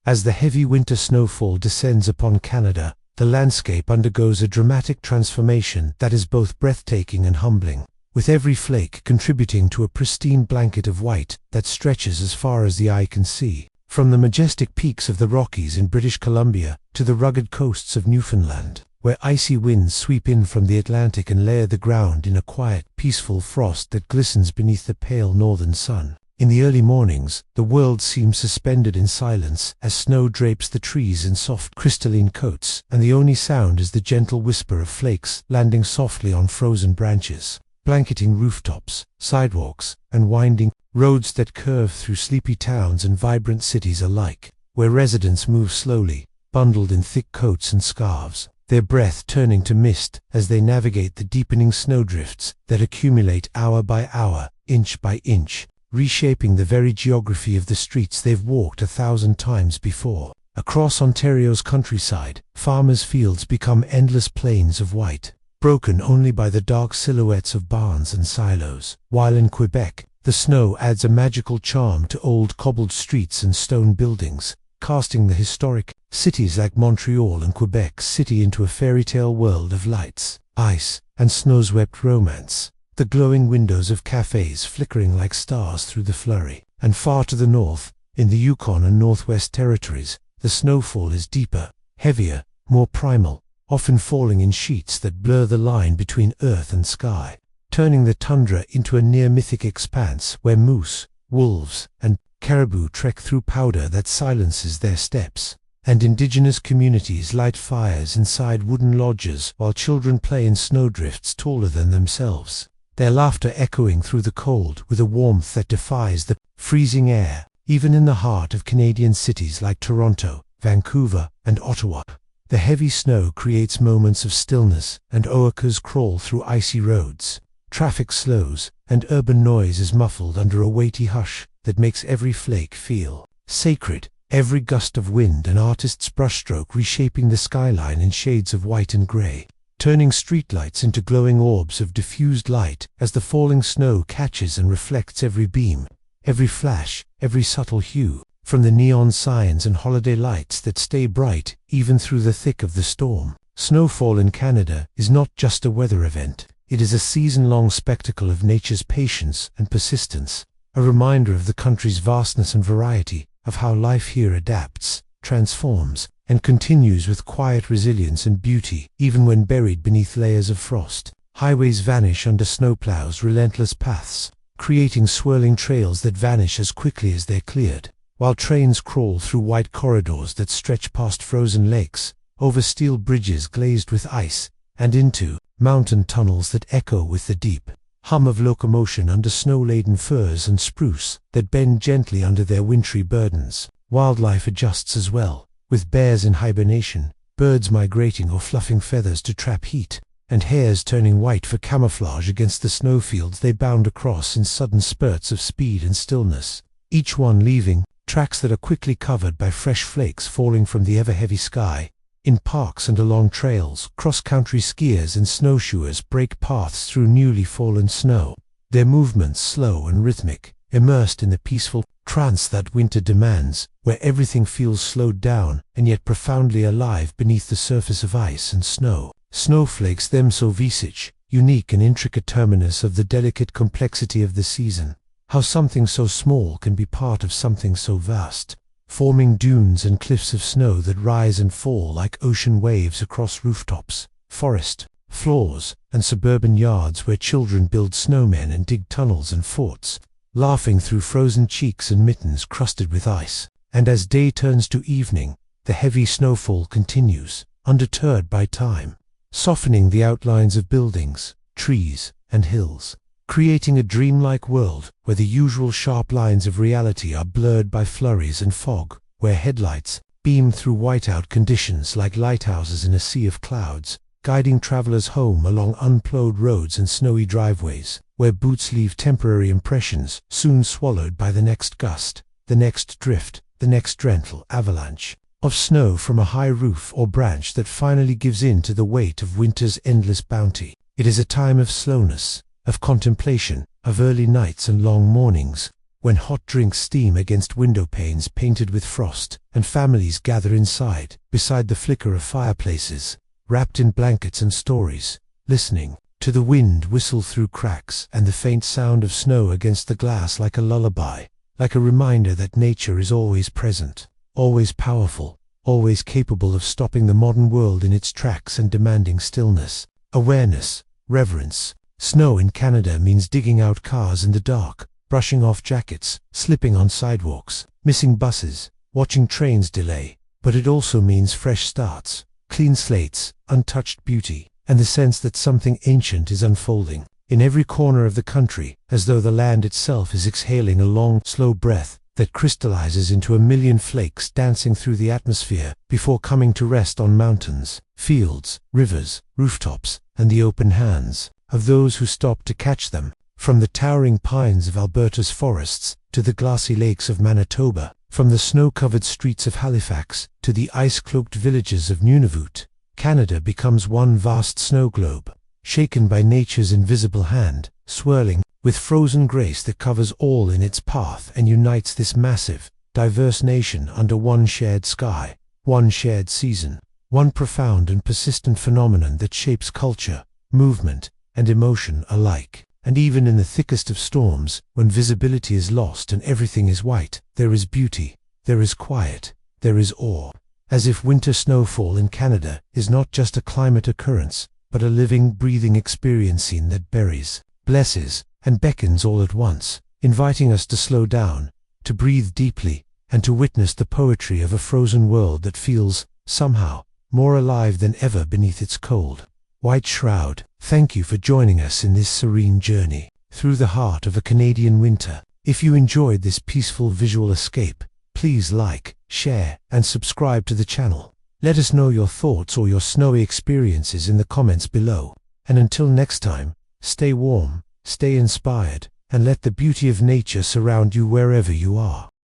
As the heavy winter snowfall descends upon Canada, the landscape undergoes a dramatic transformation that is both breathtaking and humbling, with every flake contributing to a pristine blanket of white that stretches as far as the eye can see. From the majestic peaks of the Rockies in British Columbia to the rugged coasts of Newfoundland, where icy winds sweep in from the Atlantic and layer the ground in a quiet, peaceful frost that glistens beneath the pale northern sun. In the early mornings, the world seems suspended in silence as snow drapes the trees in soft, crystalline coats, and the only sound is the gentle whisper of flakes landing softly on frozen branches, blanketing rooftops, sidewalks, and winding roads that curve through sleepy towns and vibrant cities alike, where residents move slowly, bundled in thick coats and scarves, their breath turning to mist as they navigate the deepening snowdrifts that accumulate hour by hour, inch by inch, reshaping the very geography of the streets they've walked 1,000 times before. Across Ontario's countryside, farmers' fields become endless plains of white, broken only by the dark silhouettes of barns and silos, while in Quebec, the snow adds a magical charm to old cobbled streets and stone buildings, casting the historic cities like Montreal and Quebec City into a fairy tale world of lights, ice, and snow-swept romance. The glowing windows of cafes flickering like stars through the flurry. And far to the north, in the Yukon and Northwest Territories, the snowfall is deeper, heavier, more primal, often falling in sheets that blur the line between earth and sky, turning the tundra into a near-mythic expanse where moose, wolves, and caribou trek through powder that silences their steps, and indigenous communities light fires inside wooden lodges while children play in snowdrifts taller than themselves, their laughter echoing through the cold with a warmth that defies the freezing air, even in the heart of Canadian cities like Toronto, Vancouver, and Ottawa. The heavy snow creates moments of stillness, and orcas crawl through icy roads. Traffic slows, and urban noise is muffled under a weighty hush that makes every flake feel sacred, every gust of wind an artist's brushstroke reshaping the skyline in shades of white and grey, turning streetlights into glowing orbs of diffused light as the falling snow catches and reflects every beam, every flash, every subtle hue, from the neon signs and holiday lights that stay bright even through the thick of the storm. Snowfall in Canada is not just a weather event. It is a season-long spectacle of nature's patience and persistence, a reminder of the country's vastness and variety, of how life here adapts, transforms, and continues with quiet resilience and beauty, even when buried beneath layers of frost. Highways vanish under snowplows' relentless paths, creating swirling trails that vanish as quickly as they're cleared, while trains crawl through white corridors that stretch past frozen lakes, over steel bridges glazed with ice, and into mountain tunnels that echo with the deep hum of locomotion under snow-laden firs and spruce that bend gently under their wintry burdens. Wildlife adjusts as well, with bears in hibernation, birds migrating or fluffing feathers to trap heat, and hares turning white for camouflage against the snowfields they bound across in sudden spurts of speed and stillness, each one leaving tracks that are quickly covered by fresh flakes falling from the ever-heavy sky. In parks and along trails, cross-country skiers and snowshoers break paths through newly fallen snow, their movements slow and rhythmic, immersed in the peaceful trance that winter demands, where everything feels slowed down and yet profoundly alive beneath the surface of ice and snow. Snowflakes them so visage, unique and intricate terminus of the delicate complexity of the season. How something so small can be part of something so vast, forming dunes and cliffs of snow that rise and fall like ocean waves across rooftops, forest floors, and suburban yards where children build snowmen and dig tunnels and forts, laughing through frozen cheeks and mittens crusted with ice. And as day turns to evening, the heavy snowfall continues, undeterred by time, softening the outlines of buildings, trees, and hills, creating a dreamlike world where the usual sharp lines of reality are blurred by flurries and fog, where headlights beam through whiteout conditions like lighthouses in a sea of clouds, guiding travelers home along unplowed roads and snowy driveways, where boots leave temporary impressions soon swallowed by the next gust, the next drift, the next dreadful avalanche of snow from a high roof or branch that finally gives in to the weight of winter's endless bounty. It is a time of slowness, of contemplation, of early nights and long mornings, when hot drinks steam against window panes painted with frost, and families gather inside, beside the flicker of fireplaces, wrapped in blankets and stories, listening to the wind whistle through cracks and the faint sound of snow against the glass like a lullaby, like a reminder that nature is always present, always powerful, always capable of stopping the modern world in its tracks and demanding stillness, awareness, reverence. Snow in Canada means digging out cars in the dark, brushing off jackets, slipping on sidewalks, missing buses, watching trains delay. But it also means fresh starts, clean slates, untouched beauty, and the sense that something ancient is unfolding in every corner of the country, as though the land itself is exhaling a long, slow breath that crystallizes into a million flakes dancing through the atmosphere before coming to rest on mountains, fields, rivers, rooftops, and the open hands of those who stop to catch them. From the towering pines of Alberta's forests to the glassy lakes of Manitoba, from the snow-covered streets of Halifax to the ice-cloaked villages of Nunavut, Canada becomes one vast snow globe, shaken by nature's invisible hand, swirling with frozen grace that covers all in its path and unites this massive, diverse nation under one shared sky, one shared season, one profound and persistent phenomenon that shapes culture, movement, and emotion alike. And even in the thickest of storms, when visibility is lost and everything is white, there is beauty, there is quiet, there is awe. As if winter snowfall in Canada is not just a climate occurrence, but a living, breathing experience that buries, blesses, and beckons all at once, inviting us to slow down, to breathe deeply, and to witness the poetry of a frozen world that feels, somehow, more alive than ever beneath its cold, white shroud. Thank you for joining us in this serene journey through the heart of a Canadian winter. If you enjoyed this peaceful visual escape, please like, share, and subscribe to the channel. Let us know your thoughts or your snowy experiences in the comments below. And until next time, stay warm, stay inspired, and let the beauty of nature surround you wherever you are.